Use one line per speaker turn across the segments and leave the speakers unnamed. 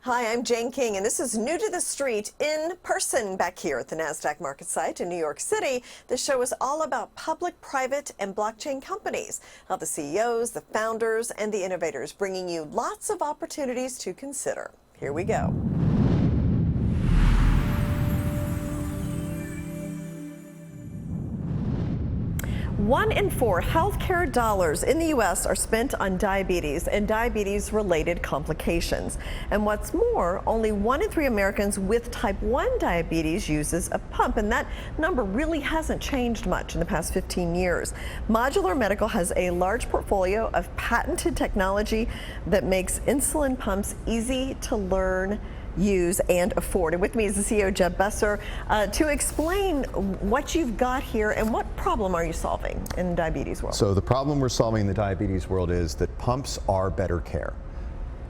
Hi, I'm Jane King, and this is New to the Street in person back here at the NASDAQ market site in New York City. This show is all about public, private, and blockchain companies, how the CEOs, the founders, and the innovators bringing you lots of opportunities to consider. Here we go. 1 in 4 healthcare dollars in the U.S. are spent on diabetes and diabetes-related complications. And what's more, only 1 in 3 Americans with type 1 diabetes uses a pump, and that number really hasn't changed much in the past 15 years. Modular Medical has a large portfolio of patented technology that makes insulin pumps easy to learn, use, and afford. And with me is the CEO, Jeb Besser, to explain what you've got here and what problem are you solving in the diabetes world.
So the problem we're solving in the diabetes world is that pumps are better care.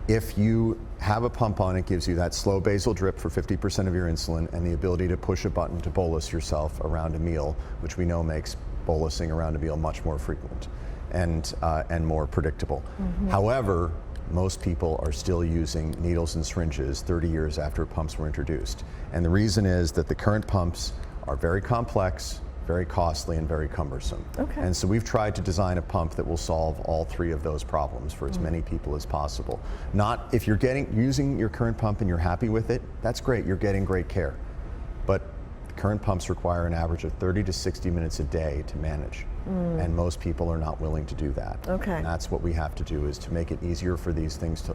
If you have a pump on, it gives you that slow basal drip for 50% of your insulin and the ability to push a button to bolus yourself around a meal, which we know makes bolusing around a meal much more frequent and more predictable. However, most people are still using needles and syringes 30 years after pumps were introduced. And the reason is that the current pumps are very complex, very costly, and very cumbersome. And so we've tried to design a pump that will solve all 3 of those problems for as many people as possible. Not if you're using your current pump and you're happy with it, that's great, you're getting great care. But current pumps require an average of 30 to 60 minutes a day to manage. And most people are not willing to do that. And that's what we have to do, is to make it easier for these things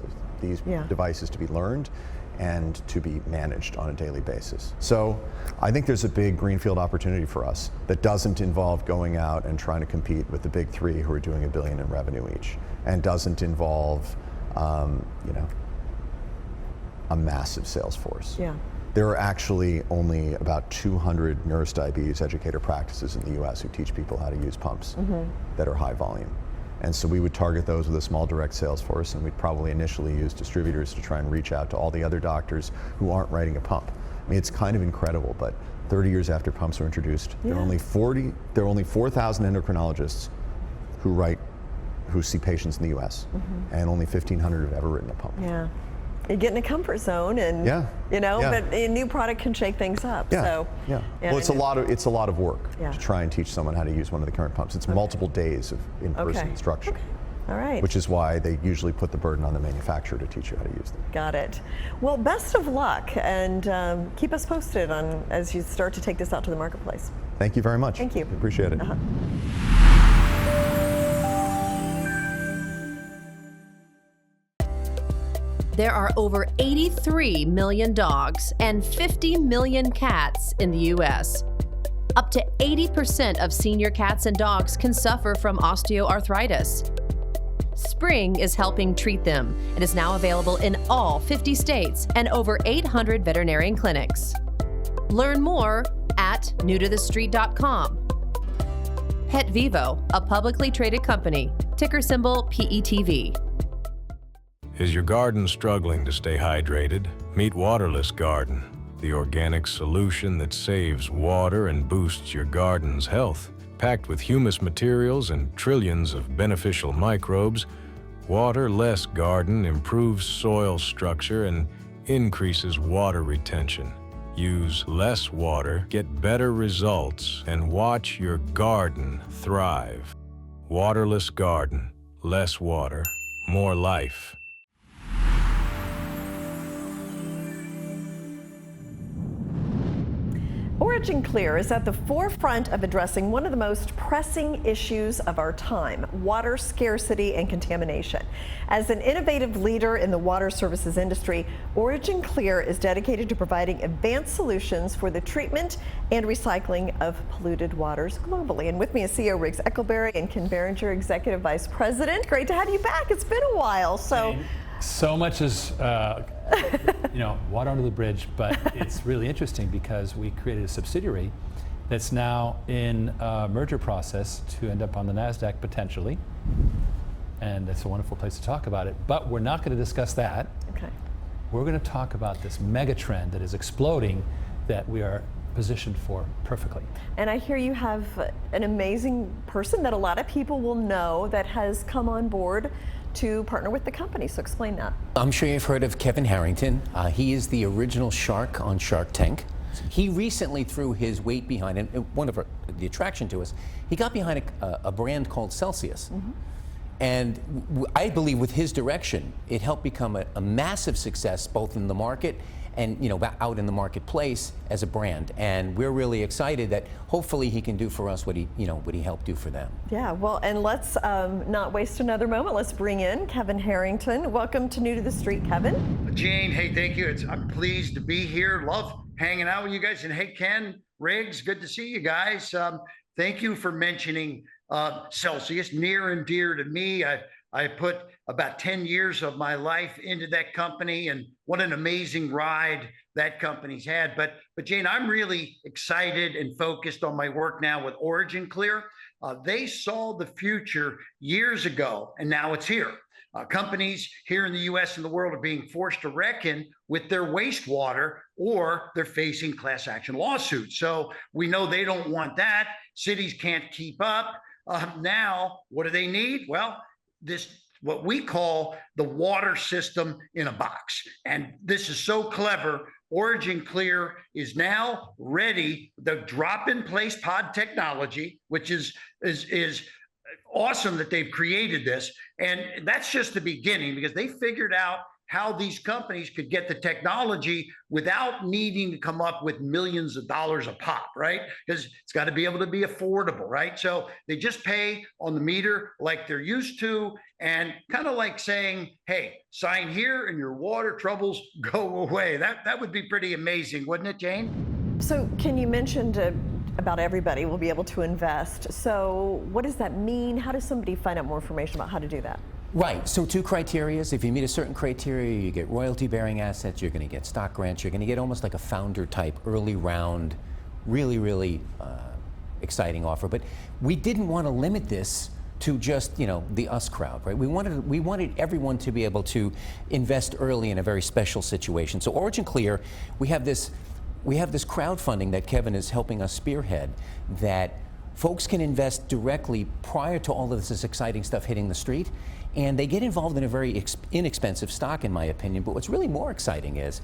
devices to be learned and to be managed on a daily basis. So I think there's a big greenfield opportunity for us that doesn't involve going out and trying to compete with the big 3 who are doing $1 billion in revenue each, and doesn't involve a massive sales force. There are actually only about 200 nurse diabetes educator practices in the US who teach people how to use pumps that are high volume. And so we would target those with a small direct sales force, and we'd probably initially use distributors to try and reach out to all the other doctors who aren't writing a pump. I mean, it's kind of incredible, but 30 years after pumps were introduced, there are only 4,000 endocrinologists who see patients in the US, and only 1,500 have ever written a pump.
You get in a comfort zone, and but a new product can shake things up. So
well, it's a lot of work to try and teach someone how to use one of the current pumps. It's multiple days of in-person instruction.
All right.
Which is why they usually put the burden on the manufacturer to teach you how to use them.
Got it. Well, best of luck, and keep us posted on as you start to take this out to the marketplace.
Thank you very much.
Thank you.
Appreciate it.
There are over 83 million dogs and 50 million cats in the U.S. Up to 80% of senior cats and dogs can suffer from osteoarthritis. Spring is helping treat them and is now available in all 50 states and over 800 veterinarian clinics. Learn more at newtothestreet.com. Pet Vivo, a publicly traded company, ticker symbol PETV.
Is your garden struggling to stay hydrated? Meet Waterless Garden, the organic solution that saves water and boosts your garden's health. Packed with humus materials and trillions of beneficial microbes, Waterless Garden improves soil structure and increases water retention. Use less water, get better results, and watch your garden thrive. Waterless Garden. Less water, more life.
OriginClear is at the forefront of addressing one of the most pressing issues of our time, water scarcity and contamination. As an innovative leader in the water services industry, OriginClear is dedicated to providing advanced solutions for the treatment and recycling of polluted waters globally. And with me is CEO Riggs Eckelberry and Ken Berenger, Executive Vice President. Great to have you back. It's been a while.
So much is water under the bridge, but it's really interesting because we created a subsidiary that's now in a merger process to end up on the NASDAQ potentially, and that's a wonderful place to talk about it. But we're not going to discuss that. We're going to talk about this mega trend that is exploding that we are positioned for perfectly.
And I hear you have an amazing person that a lot of people will know that has come on board to partner with the company. So explain that.
I'm sure you've heard of Kevin Harrington. He is the original shark on Shark Tank. He recently threw his weight behind, and one of the attraction to us, he got behind a brand called Celsius. And I believe with his direction, it helped become a massive success both in the market and out in the marketplace as a brand. And we're really excited that hopefully he can do for us what he helped do for them.
Yeah, well, and let's not waste another moment. Let's bring in Kevin Harrington. Welcome to New to the Street, Kevin.
Jane, hey, thank you. I'm pleased to be here. Love hanging out with you guys. And hey, Ken, Riggs, good to see you guys. Thank you for mentioning Celsius, near and dear to me. I put about 10 years of my life into that company, and what an amazing ride that company's had. But Jane, I'm really excited and focused on my work now with Origin Clear. They saw the future years ago, and now it's here. Companies here in the U.S. and the world are being forced to reckon with their wastewater, or they're facing class action lawsuits. So we know they don't want that. Cities can't keep up. Now, what do they need? Well, what we call the water system in a box. And this is so clever. Origin Clear is now ready. The drop-in-place pod technology, which is awesome that they've created this. And that's just the beginning, because they figured out how these companies could get the technology without needing to come up with millions of dollars a pop, right? Because it's got to be able to be affordable, right? So they just pay on the meter like they're used to, and kind of like saying, hey, sign here and your water troubles go away. That would be pretty amazing, wouldn't it, Jane?
So Ken, you mentioned about everybody will be able to invest. So what does that mean? How does somebody find out more information about how to do that?
Right, so 2 criteria. If you meet a certain criteria, you get royalty-bearing assets, you're going to get stock grants, you're going to get almost like a founder type early round, really exciting offer. But we didn't want to limit this to just the us crowd, right? We wanted everyone to be able to invest early in a very special situation. So Origin Clear, we have this crowdfunding that Kevin is helping us spearhead, that folks can invest directly prior to all of this exciting stuff hitting the street. And they get involved in a very inexpensive stock, in my opinion. But what's really more exciting is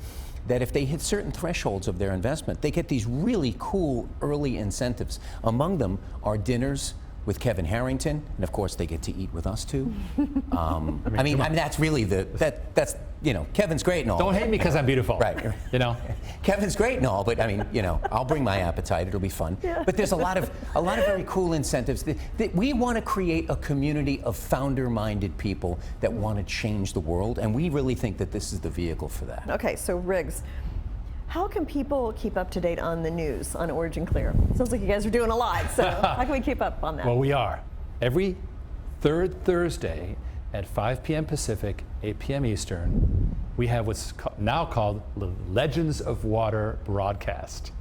that if they hit certain thresholds of their investment, they get these really cool early incentives. Among them are dinners with Kevin Harrington, and of course they get to eat with us too. I mean, that's really that's Kevin's great and all.
Don't hate me because I'm beautiful.
Right. Kevin's great and all, but I mean, I'll bring my appetite. It'll be fun. Yeah. But there's a lot of very cool incentives. We want to create a community of founder-minded people that want to change the world, and we really think that this is the vehicle for that.
Okay, so Riggs, how can people keep up to date on the news on Origin Clear? Sounds like you guys are doing a lot, so how can we keep up on that?
Well, we are. Every third Thursday at 5 p.m. Pacific, 8 p.m. Eastern, we have what's now called the Legends of Water broadcast.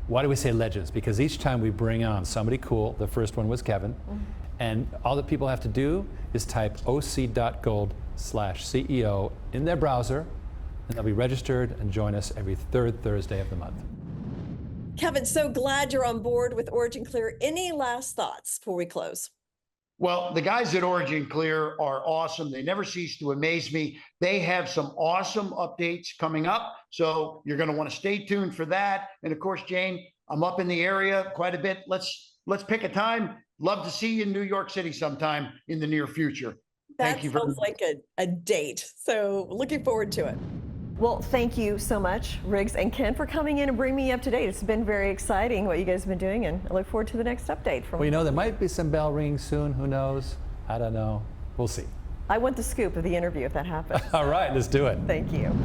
Why do we say legends? Because each time we bring on somebody cool. The first one was Kevin. And all that people have to do is type oc.gold/CEO in their browser, and they'll be registered and join us every third Thursday of the month.
Kevin, so glad you're on board with Origin Clear. Any last thoughts before we close?
Well, the guys at Origin Clear are awesome. They never cease to amaze me. They have some awesome updates coming up, so you're going to want to stay tuned for that. And of course, Jane, I'm up in the area quite a bit. Let's pick a time. Love to see you in New York City sometime in the near future.
That sounds like a date. So looking forward to it. Well, thank you so much, Riggs and Ken, for coming in and bringing me up to date. It's been very exciting what you guys have been doing, and I look forward to the next update.
Well, there might be some bell ringing soon. Who knows? I don't know. We'll see.
I want the scoop of the interview if that happens.
All right, let's do it.
Thank you.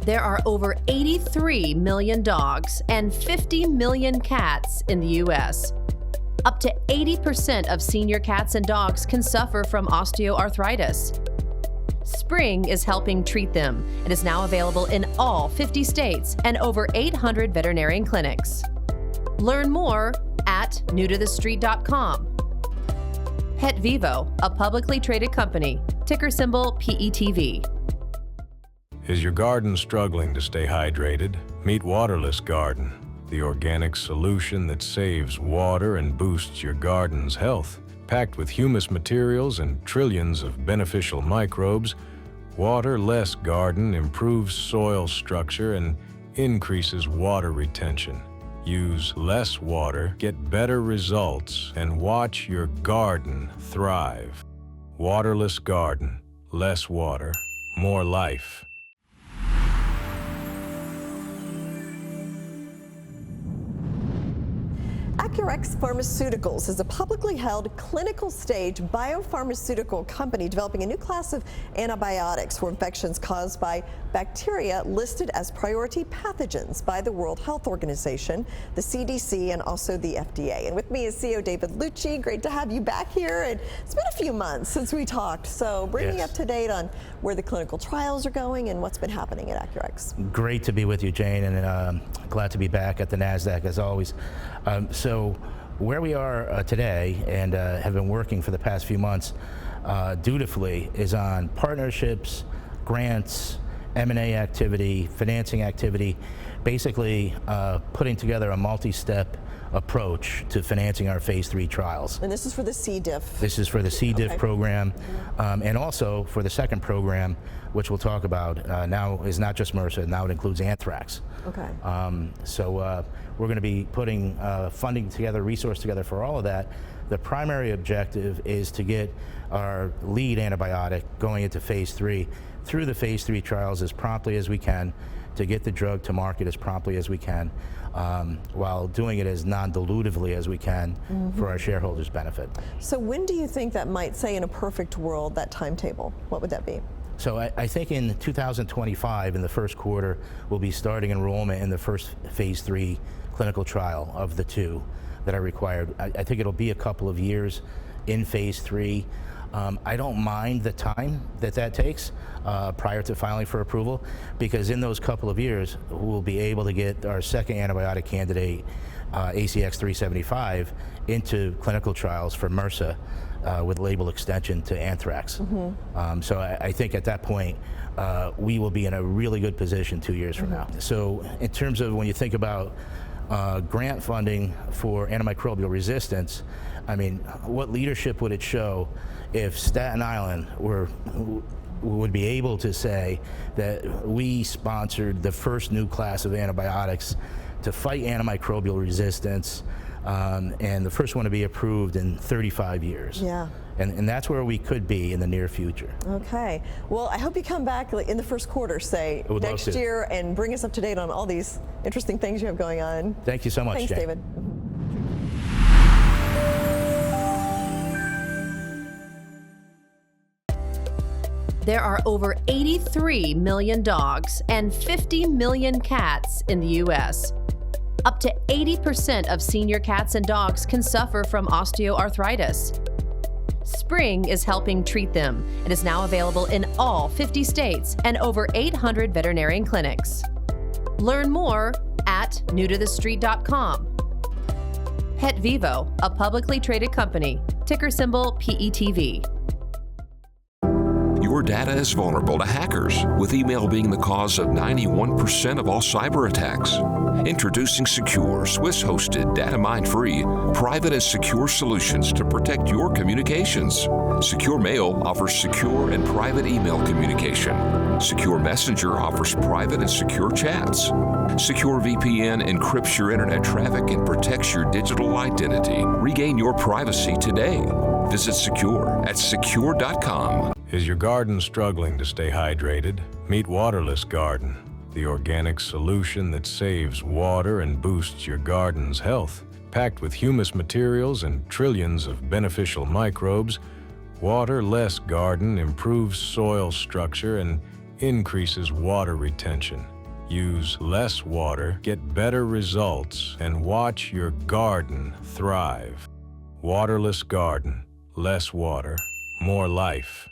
There are over 83 million dogs and 50 million cats in the U.S. Up to 80% of senior cats and dogs can suffer from osteoarthritis. Spring is helping treat them and is now available in all 50 states and over 800 veterinarian clinics. Learn more at newtothestreet.com. Pet Vivo, a publicly traded company, ticker symbol PETV.
Is your garden struggling to stay hydrated? Meet Waterless Garden, the organic solution that saves water and boosts your garden's health. Packed with humus materials and trillions of beneficial microbes, Water-Less Garden improves soil structure and increases water retention. Use less water, get better results, and watch your garden thrive. Waterless Garden. Less water, more life.
Curex Pharmaceuticals is a publicly held clinical stage biopharmaceutical company developing a new class of antibiotics for infections caused by bacteria listed as priority pathogens by the World Health Organization, the CDC, and also the FDA. And with me is CEO David Lucci. Great to have you back here. And it's been a few months since we talked, so bring me up to date on where the clinical trials are going and what's been happening at Curex.
Great to be with you, Jane, and glad to be back at the NASDAQ as always. So where we are today and have been working for the past few months dutifully is on partnerships, grants, M&A activity, financing activity, basically putting together a multi-step approach to financing our phase 3 trials.
And this is for the C. diff.
This is for the C. diff program, and also for the second program, which we'll talk about now, is not just MRSA, now it includes anthrax.
Okay.
So we're going to be putting funding together, resource together for all of that. The primary objective is to get our lead antibiotic going into phase 3 through the phase 3 trials as promptly as we can, to get the drug to market as promptly as we can, while doing it as non-dilutively as we can for our shareholders' benefit.
So when do you think that might, say in a perfect world, that timetable? What would that be?
So I think in 2025, in the first quarter, we'll be starting enrollment in the first phase 3 clinical trial of the 2 that are required. I think it'll be a couple of years in phase 3. I don't mind the time that takes prior to filing for approval, because in those couple of years, we'll be able to get our second antibiotic candidate, ACX 375, into clinical trials for MRSA with label extension to anthrax. So I think at that point, we will be in a really good position 2 years from now. So in terms of when you think about grant funding for antimicrobial resistance, I mean, what leadership would it show if Staten Island would be able to say that we sponsored the first new class of antibiotics to fight antimicrobial resistance, and the first one to be approved in 35 years.
Yeah.
And that's where we could be in the near future.
Okay. Well, I hope you come back in the first quarter, say, next year, and bring us up to date on all these interesting things you have going on.
Thank you so much,
Thanks,
Jane.
David.
There are over 83 million dogs and 50 million cats in the U.S. Up to 80% of senior cats and dogs can suffer from osteoarthritis. Spring is helping treat them and is now available in all 50 states and over 800 veterinarian clinics. Learn more at newtothestreet.com. Pet Vivo, a publicly traded company, ticker symbol PETV.
Your data is vulnerable to hackers, with email being the cause of 91% of all cyber attacks. Introducing secure, Swiss-hosted, data-mine-free, private and secure solutions to protect your communications. Secure Mail offers secure and private email communication. Secure Messenger offers private and secure chats. Secure VPN encrypts your internet traffic and protects your digital identity. Regain your privacy today. Visit Secure at secure.com.
Is your garden struggling to stay hydrated? Meet Waterless Garden, the organic solution that saves water and boosts your garden's health. Packed with humus materials and trillions of beneficial microbes, Waterless Garden improves soil structure and increases water retention. Use less water, get better results, and watch your garden thrive. Waterless Garden. Less water, more life.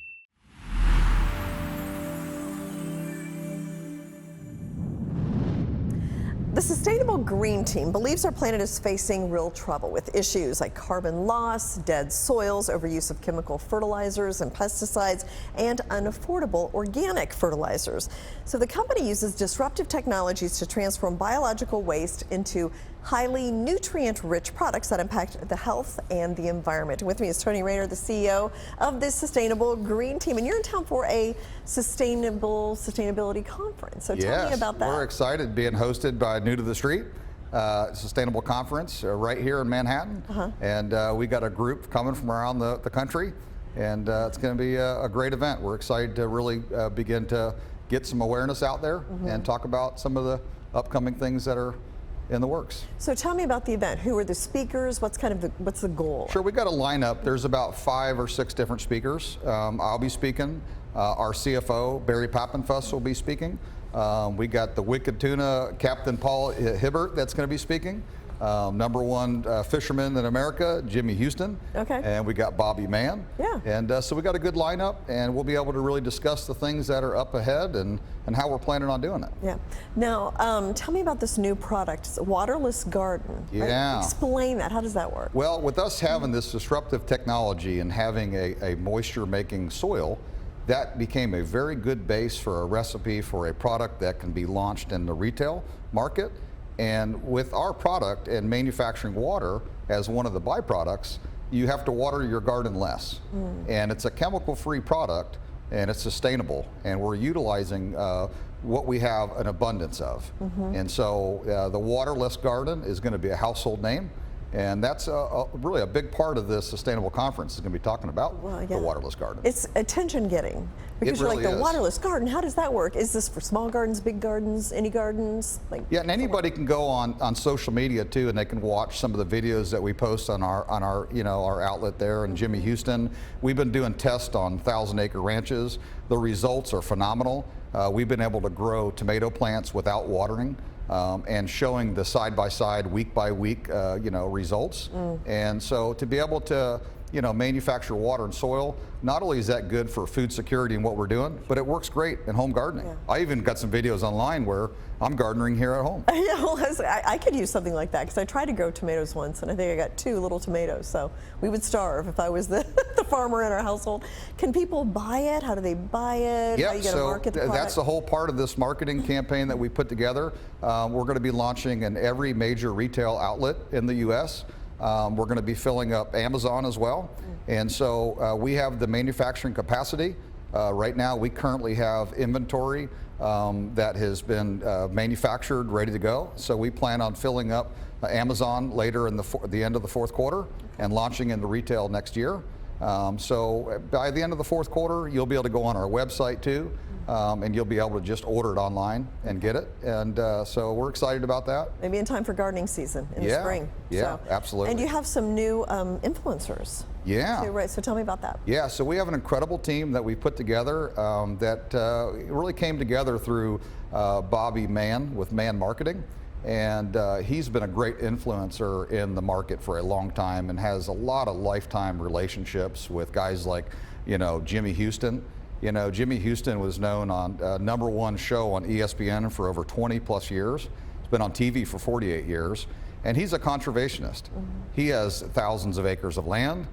The The Sustainable Green Team believes our planet is facing real trouble with issues like carbon loss, dead soils, overuse of chemical fertilizers and pesticides, and unaffordable organic fertilizers. So the company uses disruptive technologies to transform biological waste into highly nutrient-rich products that impact the health and the environment. With me is Tony Rayner, the CEO of this Sustainable Green Team, and you're in town for a sustainability conference. So tell me about that.
We're excited being hosted by New to the Street Sustainable Conference right here in Manhattan, and we got a group coming from around the country, and it's going to be a great event. We're excited to really begin to get some awareness out there and talk about some of the upcoming things that are in the works.
So tell me about the event. Who are the speakers? What's the goal?
Sure, we got a lineup. There's about 5 or 6 different speakers. I'll be speaking. Our CFO Barry Pappenfuss will be speaking. We got the Wicked Tuna Captain Paul Hibbert that's going to be speaking. #1 fisherman in America, Jimmy Houston.
Okay.
And we got Bobby Mann.
Yeah.
And so we got a good lineup, and we'll be able to really discuss the things that are up ahead and how we're planning on doing it.
Yeah. Now, tell me about this new product. It's a waterless garden. Right?
Yeah.
Explain that. How does that work?
Well, with us having this disruptive technology and having a moisture-making soil, that became a very good base for a recipe for a product that can be launched in the retail market. And with our product and manufacturing water as one of the byproducts, you have to water your garden less. And it's a chemical-free product, and it's sustainable. And we're utilizing what we have an abundance of. And so the waterless garden is going to be a household name. And that's really a big part of this sustainable conference is going to be talking about the waterless garden.
It's attention-getting because you're
really
like, the
is.
waterless garden, how does that work? Is this for small gardens, big gardens, any gardens?
Yeah, and anybody can go on social media too, and they can watch some of the videos that we post on our our outlet there in Jimmy Houston. We've been doing tests on 1,000-acre ranches. The results are phenomenal. We've been able to grow tomato plants without watering. And showing the side-by-side, week-by-week, results. And so to be able to, manufacture water and soil, not only is that good for food security and what we're doing, but it works great in home gardening.
Yeah.
I even got some videos online where I'm gardening here at home.
Yeah, well, I could use something like that because I tried to grow tomatoes once, and I think I got 2 little tomatoes. So we would starve if I was the farmer in our household. Can people buy it? How do they buy it?
Yeah,
How you
so
market the product?
that's the whole part of this marketing campaign that we put together. We're going to be launching in every major retail outlet in the U.S. We're going to be filling up Amazon as well. And so we have the manufacturing capacity. Right now, we currently have inventory that has been manufactured, ready to go. So we plan on filling up Amazon later in the end of the 4th quarter and launching into retail next year. So by the end of the 4th quarter, you'll be able to go on our website too, and you'll be able to just order it online and get it. And so we're excited about that.
Maybe in time for gardening season in the spring.
Yeah,
so.
absolutely.
And you have some new influencers.
Yeah.
Too, right, so tell me about that.
Yeah, so we have an incredible team that we put together that really came together through Bobby Mann with Mann Marketing. And he's been a great influencer in the market for a long time and has a lot of lifetime relationships with guys like, Jimmy Houston. Jimmy Houston was known on #1 show on ESPN for over 20 plus years. He's been on TV for 48 years. And he's a conservationist. He has thousands of acres of land.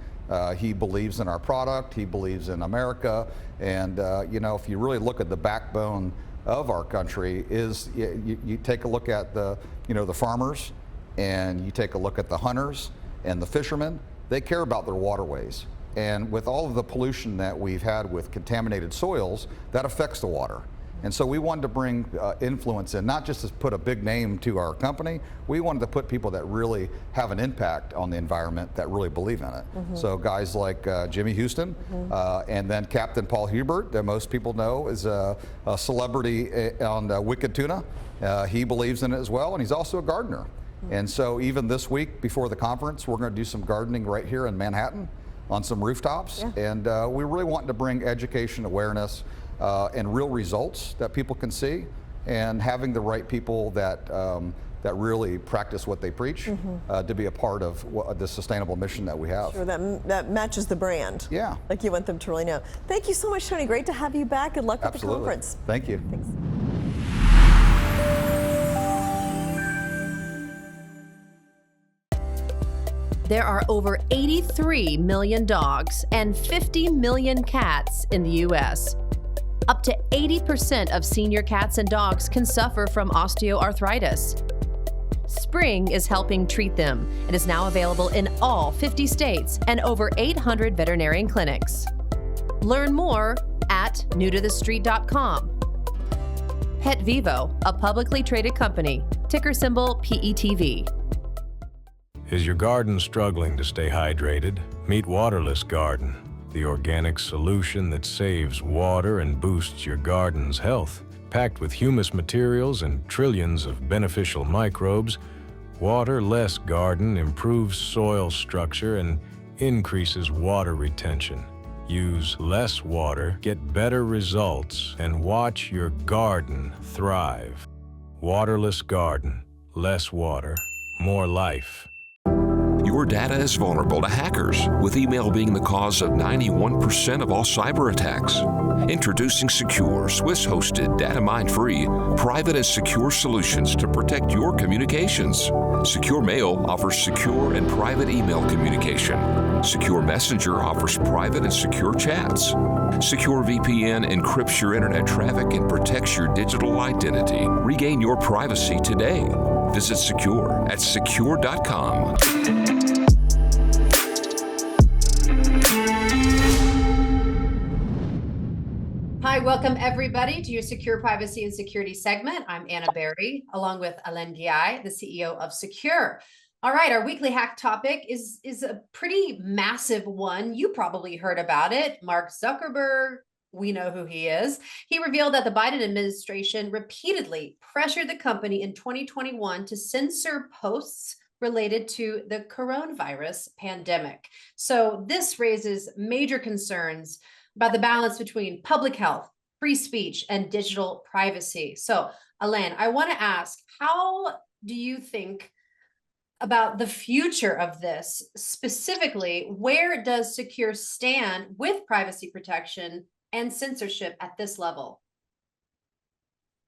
He believes in our product. He believes in America. And, if you really look at the backbone of our country is you take a look at the farmers, and you take a look at the hunters and the fishermen. They care about their waterways. And with all of the pollution that we've had with contaminated soils, that affects the water. And so we wanted to bring influence in, not just to put a big name to our company, we wanted to put people that really have an impact on the environment, that really believe in it. So guys like Jimmy Houston, and then Captain Paul Hibbert, that most people know is a celebrity on Wicked Tuna. He believes in it as well, and he's also a gardener. And so even this week before the conference, we're going to do some gardening right here in Manhattan on some rooftops. And we really want to bring education, awareness, and real results that people can see, and having the right people that that really practice what they preach to be a part of the sustainable mission that we have.
Sure, that matches the brand.
Yeah.
Like you want them to really know. Thank you so much, Tony. Great to have you back. Good luck with the conference.
Thank you.
Thanks.
There are over 83 million dogs and 50 million cats in the U.S. Up to 80% of senior cats and dogs can suffer from osteoarthritis. Spring is helping treat them and is now available in all 50 states and over 800 veterinarian clinics. Learn more at newtothestreet.com. Pet Vivo, a publicly traded company, ticker symbol PETV.
Is your garden struggling to stay hydrated? Meet Waterless Garden, the organic solution that saves water and boosts your garden's health. Packed with humus materials and trillions of beneficial microbes, Waterless Garden improves soil structure and increases water retention. Use less water, get better results, and watch your garden thrive. Waterless Garden. Less water, more life.
Your data is vulnerable to hackers, with email being the cause of 91% of all cyber attacks. Introducing secure, Swiss-hosted, data-mine-free, private and secure solutions to protect your communications. Secure Mail offers secure and private email communication. Secure Messenger offers private and secure chats. Secure VPN encrypts your internet traffic and protects your digital identity. Regain your privacy today. Visit Secure at secure.com.
Hi, welcome everybody to your Secure Privacy and Security segment. I'm Anna Berry, along with Alain Guillay, the CEO of Secure. All right, our weekly hack topic is a pretty massive one. You probably heard about it. Mark Zuckerberg, we know who he is. He revealed that the Biden administration repeatedly pressured the company in 2021 to censor posts related to the coronavirus pandemic. So this raises major concerns about the balance between public health, free speech, and digital privacy. So, Alain, I want to ask, how do you think about the future of this? Specifically, where does Secure stand with privacy protection and censorship at this level?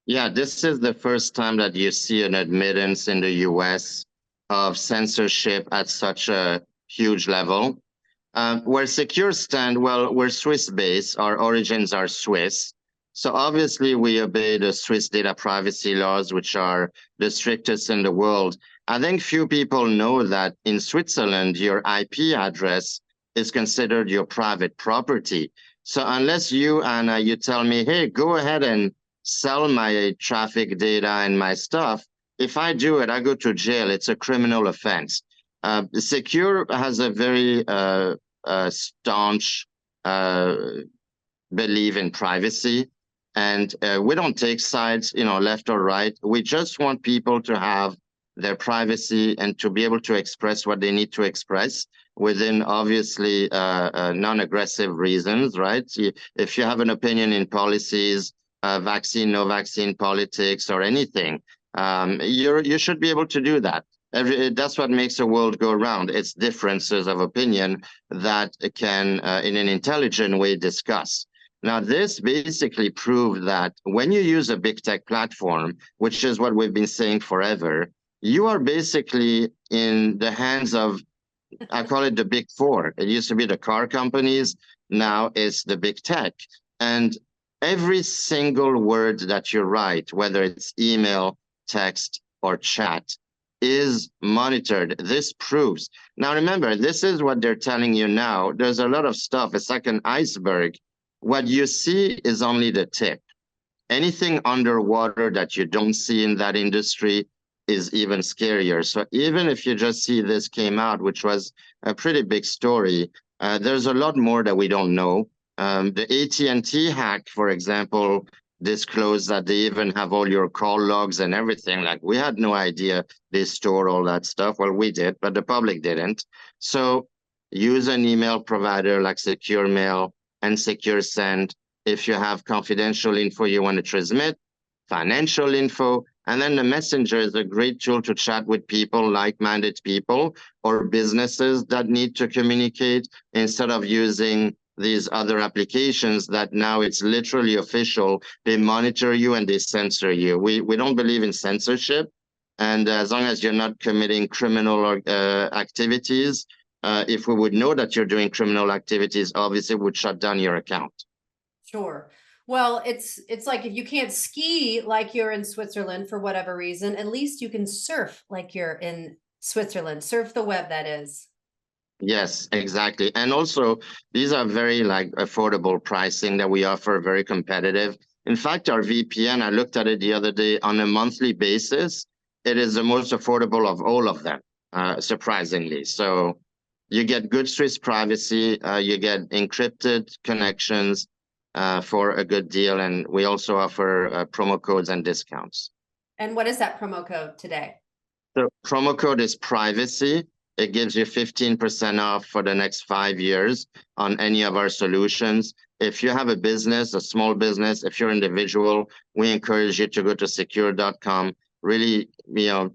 Yeah, this is the first time that you see an admittance in the US of censorship at such a huge level. Where Secure stand, well, we're Swiss-based. Our origins are Swiss. So obviously we obey the Swiss data privacy laws, which are the strictest in the world. I think few people know that in Switzerland, your IP address is considered your private property. So unless you, Anna, you tell me, hey, go ahead and sell my traffic data and my stuff, if I do it, I go to jail. It's a criminal offense. Secure has a very staunch belief in privacy, and we don't take sides, left or right. We just want people to have their privacy and to be able to express what they need to express within obviously non-aggressive reasons, right? If you have an opinion in policies, vaccine, no vaccine politics, or anything, you should be able to do that. That's what makes the world go round. It's differences of opinion that can, in an intelligent way, discuss. Now, this basically proved that when you use a big tech platform, which is what we've been saying forever, you are basically in the hands of, I call it the big four. It used to be the car companies. Now it's the big tech. And every single word that you write, whether it's email, text, or chat, is monitored. This proves. Now, remember, this is what they're telling you now. There's a lot of stuff. It's like an iceberg. What you see is only the tip. Anything underwater that you don't see in that industry is even scarier. So even if you just see this came out, which was a pretty big story, there's a lot more that we don't know. The AT&T hack, for example, disclosed that they even have all your call logs and everything. Like, we had no idea they store all that stuff. Well, we did, but the public didn't. So use an email provider like Secure Mail and Secure Send if you have confidential info you want to transmit, financial info, and then the Messenger is a great tool to chat with people, like-minded people, or businesses that need to communicate, instead of using these other applications that now it's literally official. They monitor you and they censor you. We don't believe in censorship. And as long as you're not committing criminal activities, if we would know that you're doing criminal activities, obviously would shut down your account.
Sure. Well, it's like if you can't ski like you're in Switzerland for whatever reason, at least you can surf like you're in Switzerland. Surf the web, that is.
Yes, exactly. And also, these are very affordable pricing that we offer, very competitive. In fact, our VPN, I looked at it the other day, on a monthly basis, it is the most affordable of all of them, surprisingly. So you get good Swiss privacy, you get encrypted connections for a good deal, and we also offer promo codes and discounts.
And what is that promo code today?
The promo code is privacy. It gives you 15% off for the next 5 years on any of our solutions. If you have a business, a small business, if you're individual, we encourage you to go to secure.com. Really,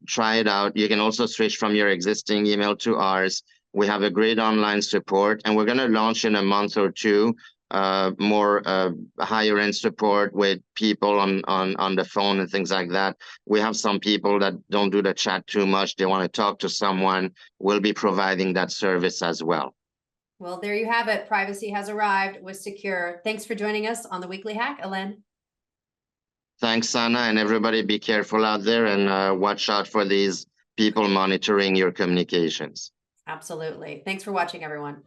try it out. You can also switch from your existing email to ours. We have a great online support, and we're going to launch in a month or two more higher end support with people on the phone and things like that. We have some people that don't do the chat too much. They want to talk to someone. We'll be providing that service as well.
Well, there you have it. Privacy has arrived with Secure. Thanks for joining us on the Weekly Hack, Alain.
Thanks, Anna, and everybody be careful out there and watch out for these people monitoring your communications.
Absolutely. Thanks for watching, everyone.